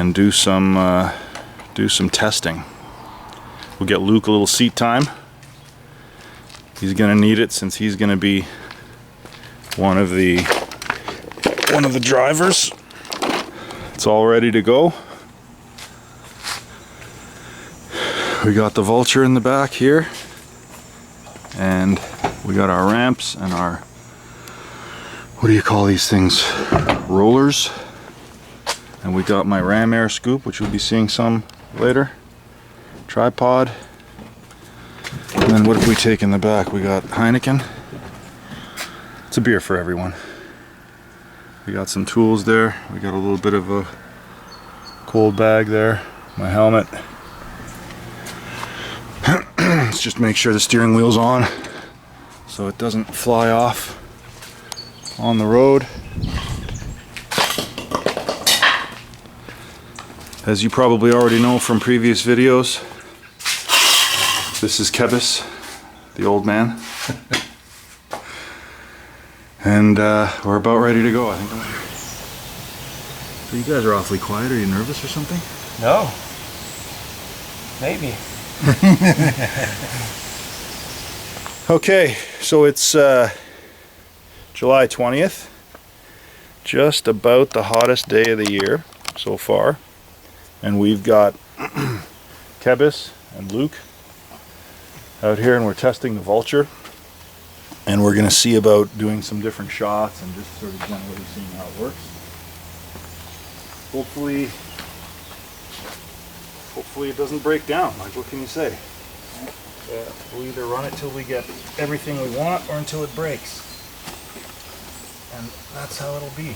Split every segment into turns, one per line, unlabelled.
and do some testing. We'll get Luke a little seat time. He's gonna need it since he's gonna be one of the drivers. It's all ready to go. We got the Vulture in the back here, and we got our ramps and our, what do you call these things, rollers, and we got my ram air scoop, which we'll be seeing some later, tripod, and then what did we take in the back? We got Heineken. It's a beer for everyone. We got some tools there. We got a little bit of a cold bag there, my helmet. Let's just make sure the steering wheel's on so it doesn't fly off on the road. As you probably already know from previous videos, this is Kebis, the old man. And we're about ready to go, I think. So you guys are awfully quiet. Are you nervous or something?
No. Maybe.
Okay, so it's July 20th, just about the hottest day of the year so far, and we've got Kebis and Luke out here, and we're testing the Vulture, and we're going to see about doing some different shots and just sort of generally seeing how it works. Hopefully it doesn't break down. Like, what can you say? We'll either run it till we get everything we want or until it breaks. And that's how it'll be.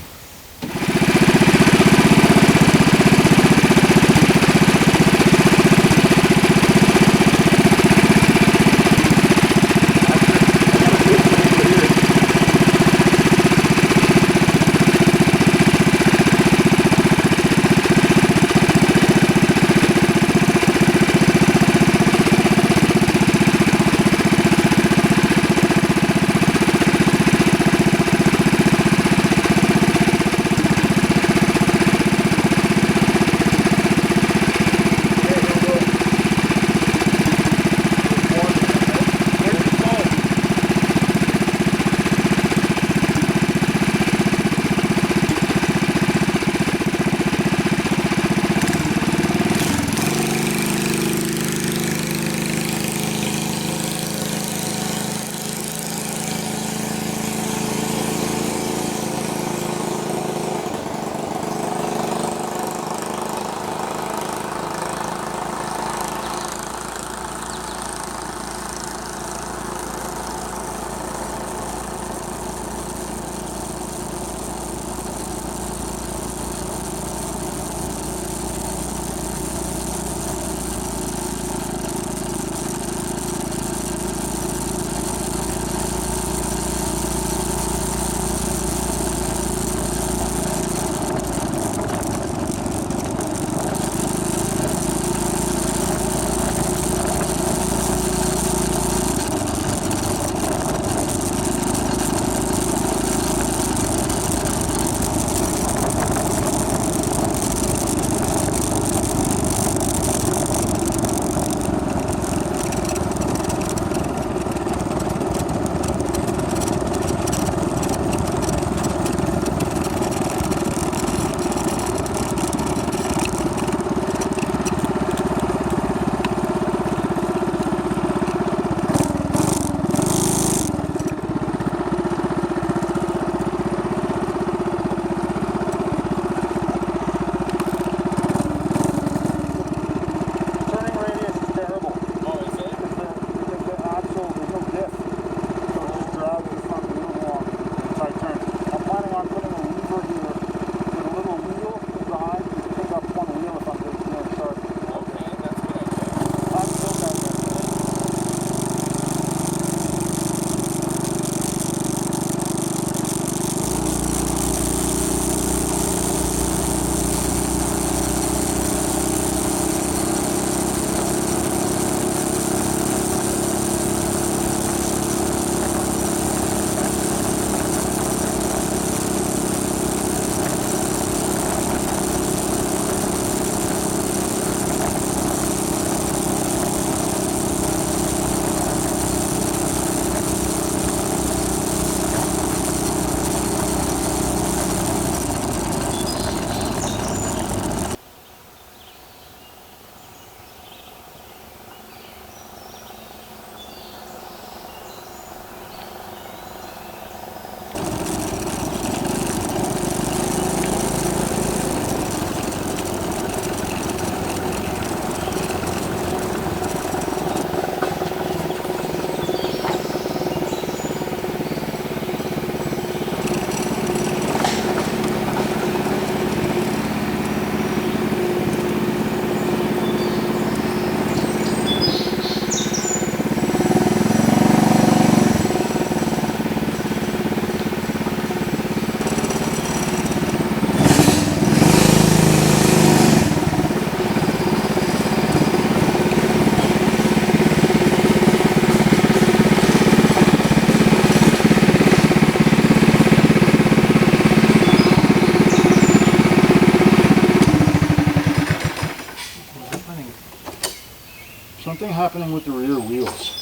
happening with the rear wheels?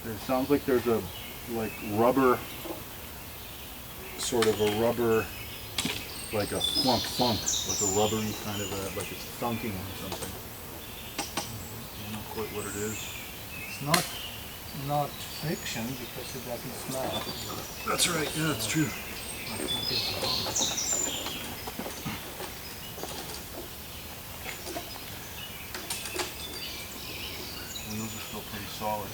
There sounds like there's a rubber, sort of a rubber, like a funk, like a rubbery kind of a, like it's thunking on something. I don't know quite what it is.
It's not friction because it doesn't smell.
That's right, yeah, that's true.
I think it's wrong.
Wheels are still pretty solid.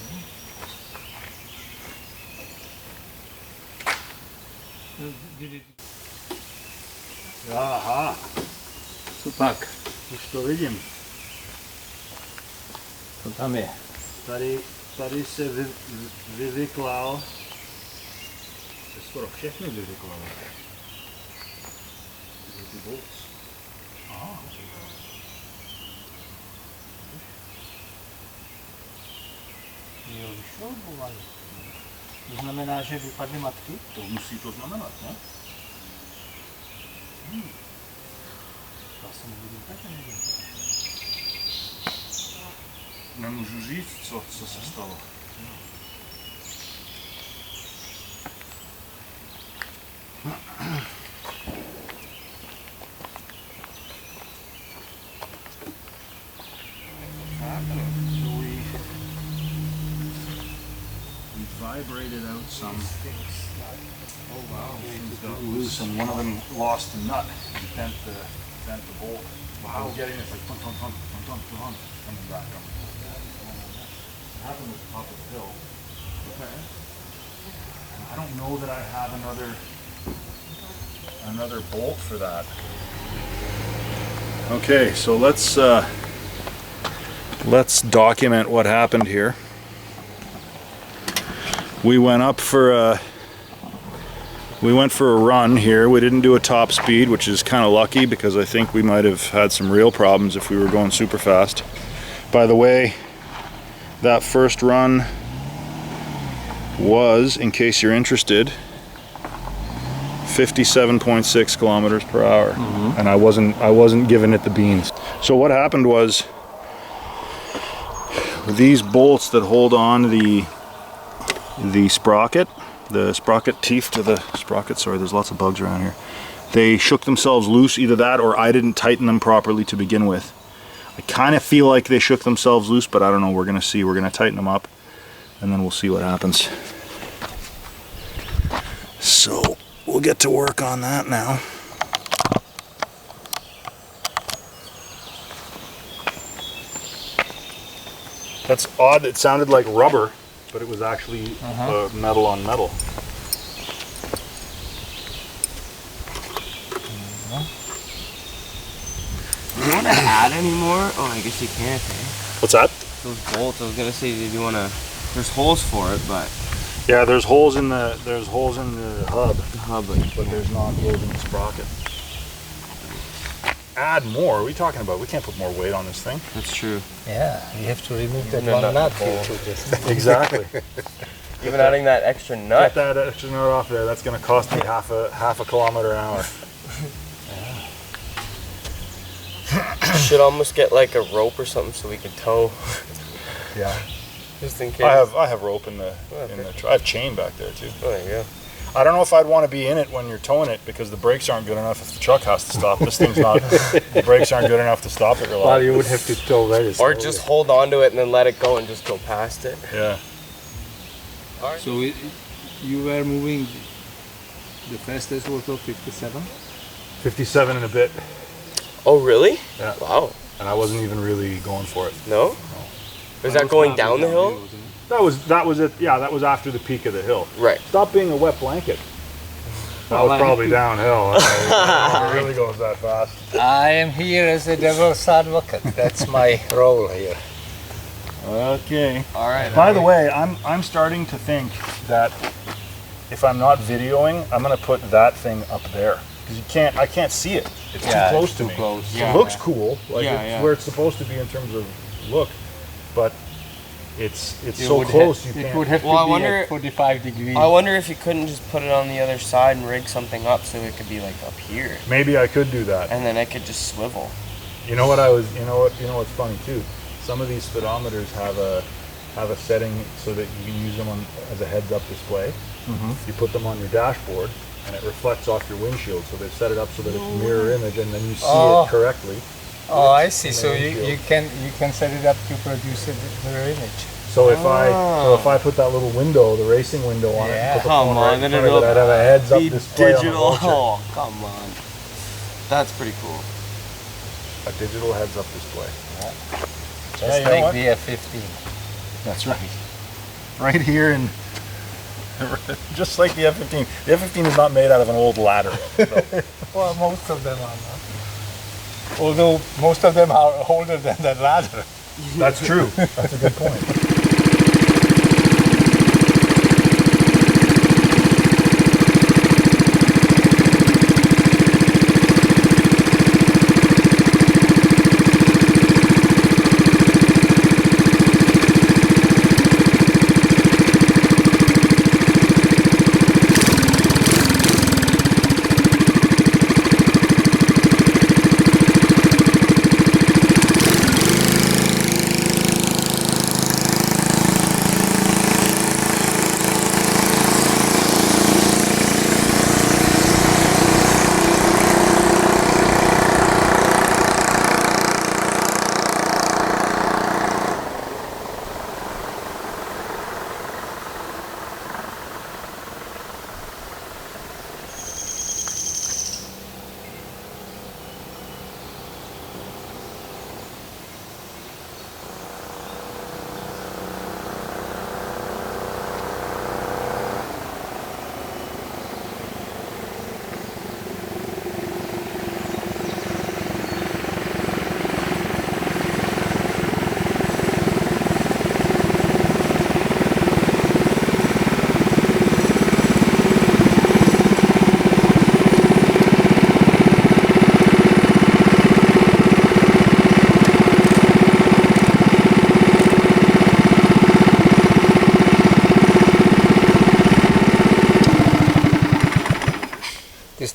Aha!
Supak,
Už to vidím.
co tam je?
Tady se vyvyklal. Se skoro všechny vyvyklal. Ty bolts. Aha.
Jo, vyšroubovaný. To znamená, že vypadly matky?
To musí to znamenat, ne?
To asi nevidím také, nevím.
Nemůžu říct, co se stalo. We vibrated out some.
Oh wow.
Things got loose and one of them lost the nut and bent the bolt. Wow. Getting it like thunk, thunk, thunk, thunk, thunk, thunk, coming back up. It happened at the top of the hill.
Okay.
And I don't know that I have another bolt for that. Okay, so let's document what happened here. We went for a run here. We didn't do a top speed, which is kind of lucky because I think we might have had some real problems if we were going super fast. By the way, that first run was, in case you're interested, 57.6 kilometers per hour. And I wasn't giving it the beans. So what happened was these bolts that hold on the sprocket teeth to the sprocket, sorry, there's lots of bugs around here. They shook themselves loose, either that or I didn't tighten them properly to begin with. I kind of feel like they shook themselves loose, but I don't know, we're gonna see. We're gonna tighten them up and then we'll see what happens. So we'll get to work on that now. That's odd, it sounded like rubber, but it was actually metal on metal.
Do you want to add any more? Oh, I guess you can't, eh?
What's that?
Those bolts, I was gonna say, did you want to, there's holes for it, but...
Yeah, there's holes in the hub.
The hub,
But there's not holes in the sprocket. Add more? What are we talking about? We can't put more weight on this thing.
That's true.
Yeah, you have to remove that
No,
one
not
nut
the
here
hole.
too. Just.
Exactly.
Even adding that extra nut.
Get that extra nut off there. That's going to cost me half a kilometer an hour.
Should almost get like a rope or something so we can tow.
Yeah.
Just in case.
I have rope in the I have chain back there too.
Oh, there you go.
I don't know if I'd want to be in it when you're towing it because the brakes aren't good enough if the truck has to stop. This thing's not. The brakes aren't good enough to stop it reliably.
Well, you would have to tow very slowly.
Or just hold on to it and then let it go and just go past it.
Yeah.
So you were moving, the fastest was 57?
57 and a bit.
Oh, really?
Yeah.
Wow.
And I wasn't even really going for it.
No? Was that going down the hill?
That was it. Yeah, that was after the peak of the hill.
Right.
Stop being a wet blanket. That was probably downhill. It really goes that fast.
I am here as a devil's advocate. That's my role here.
Okay.
All right.
By the way, I'm starting to think that if I'm not videoing, I'm gonna put that thing up there because I can't see it. It's too close to me.
Yeah.
It looks cool, like
Yeah,
it's
yeah.
where it's supposed to be in terms of look, but it's so close you
It
can't.
would have
Well, I
to be
wonder-
at 45 degrees.
I wonder if you couldn't just put it on the other side and rig something up so it could be like up here.
Maybe I could do that.
And then it could just swivel.
You know what I was? You know what's funny too. some of these speedometers have a setting so that you can use them as a heads-up display. You put them on your dashboard, and it reflects off your windshield. So they've set it up so that it's mirror image, and then you see it correctly.
Oh, I see. So you can set it up to produce a mirror image.
So if I put that little window, the racing window on it, and put the phone right in front of it, I'd have a heads-up display
digital.
on the Vulture.
Oh, come on. That's pretty cool.
A digital heads-up display.
Just like the F-15.
That's right. Right here, and just like the F-15. The F-15 is not made out of an old ladder.
Well, most of them are not. Although most of them are older than that ladder.
That's true. That's a good point.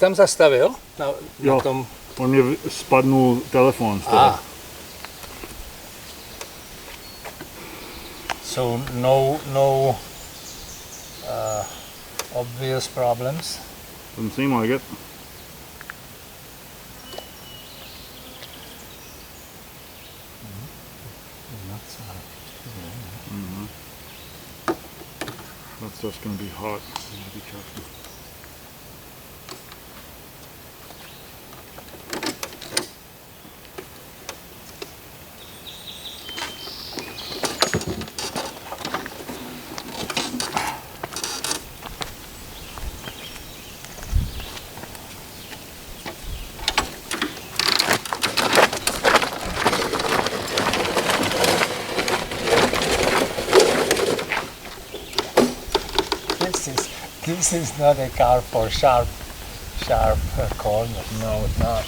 Tam zastavil? Na tom...
On mě spadnul telefon z toho.
So no obvious problems?
Doesn't seem like it. That stuff's going to be hot. Be careful.
This is not a car for sharp corners.
No, it's not.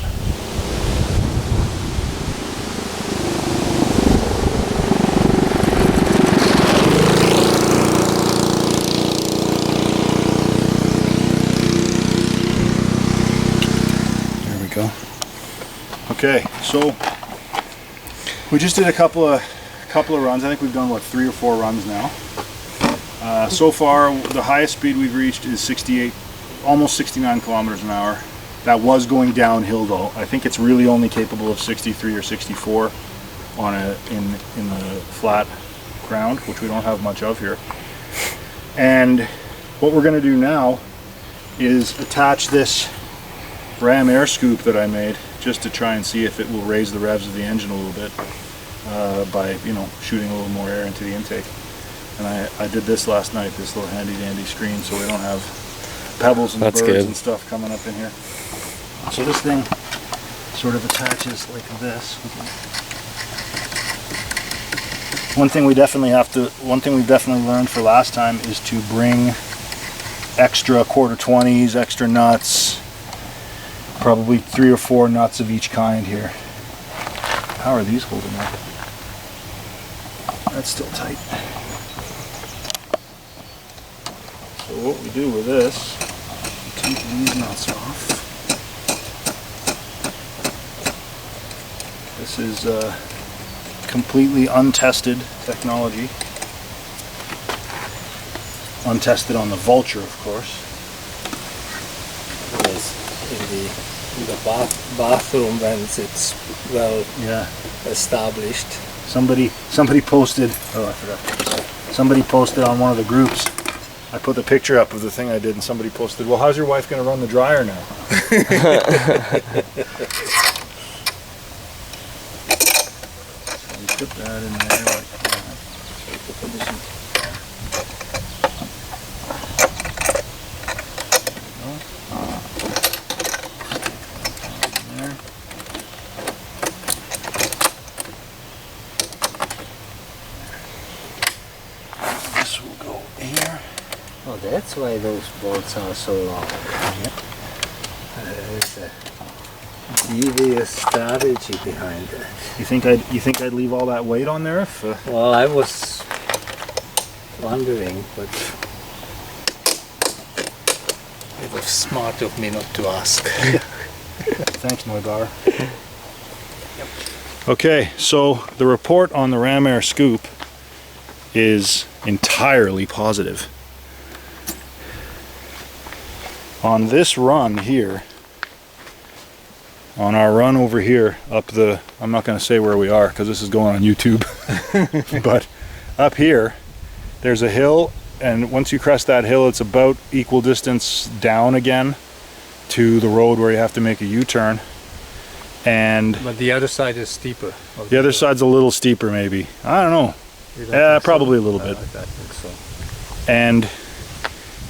There we go. Okay, so we just did a couple of runs. I think we've done what, 3 or 4 runs now. So far, the highest speed we've reached is 68, almost 69 kilometers an hour. That was going downhill though. I think it's really only capable of 63 or 64 on in the flat ground, which we don't have much of here. And what we're going to do now is attach this Ram air scoop that I made just to try and see if it will raise the revs of the engine a little bit by, you know, shooting a little more air into the intake. And I did this last night, this little handy dandy screen, so we don't have pebbles and birds and stuff coming up in here. So this thing sort of attaches like this. One thing we've definitely learned for last time is to bring extra quarter 20s, extra nuts, probably 3 or 4 nuts of each kind here. How are these holding up? That's still tight. So what we do with this, take these nuts off. This is completely untested technology. Untested on the Vulture, of course.
Yes, in the bathroom vents, it's well established.
Somebody posted. Oh, I forgot. Somebody posted on one of the groups. I put the picture up of the thing I did, and somebody posted, "Well, how's your wife going to run the dryer now?" So you put that in there like that. There. This will go here.
Oh, that's why those bolts are so long. There's a devious strategy behind that.
You think I'd leave all that weight on there if?
Well, I was wondering, but it was smart of me not to ask.
Thanks, Neubauer. Okay, so the report on the Ram Air Scoop is entirely positive. On this run here, on our run over here up the, I'm not going to say where we are because this is going on YouTube, but up here there's a hill, and once you crest that hill it's about equal distance down again to the road where you have to make a U-turn. And
But the other side is steeper.
the other side's a little steeper maybe. I don't know. Yeah, probably a little bit.
I think so.
And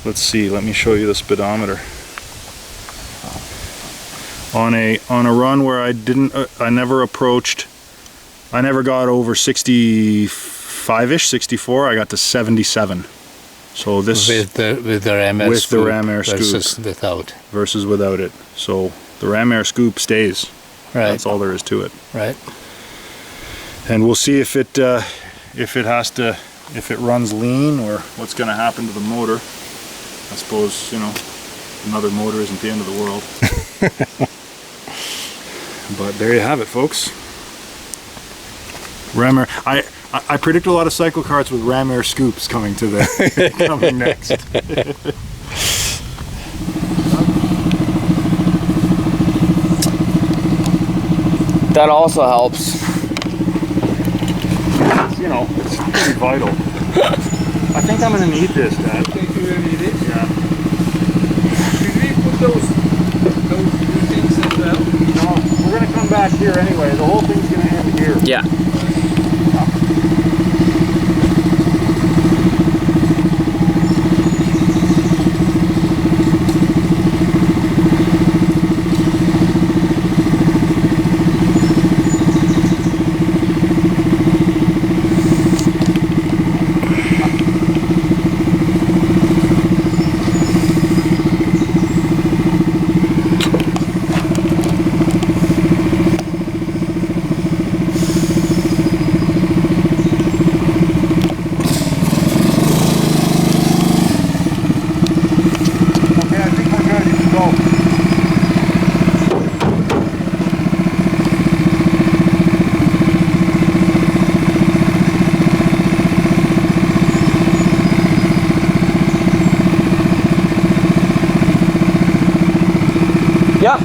let's see, let me show you the speedometer. On a run where I never got over 65-ish, 64, I got to 77. So this
With the Ram Air
with
Scoop
the Ram Air Scoop
versus without.
versus without it. So the Ram Air Scoop stays.
Right.
That's all there is to it.
Right.
And we'll see if it runs lean or what's going to happen to the motor. I suppose, you know, another motor isn't the end of the world. But there you have it, folks. Ram Air. I predict a lot of cycle carts with Ram Air Scoops coming to the coming next.
That also helps.
You know, it's pretty vital. I think I'm gonna need this, Dad.
Think you will need it?
Yeah.
Should we put those things as well?
No, we're gonna come back here anyway. The whole thing's gonna end here.
Yeah. Yeah.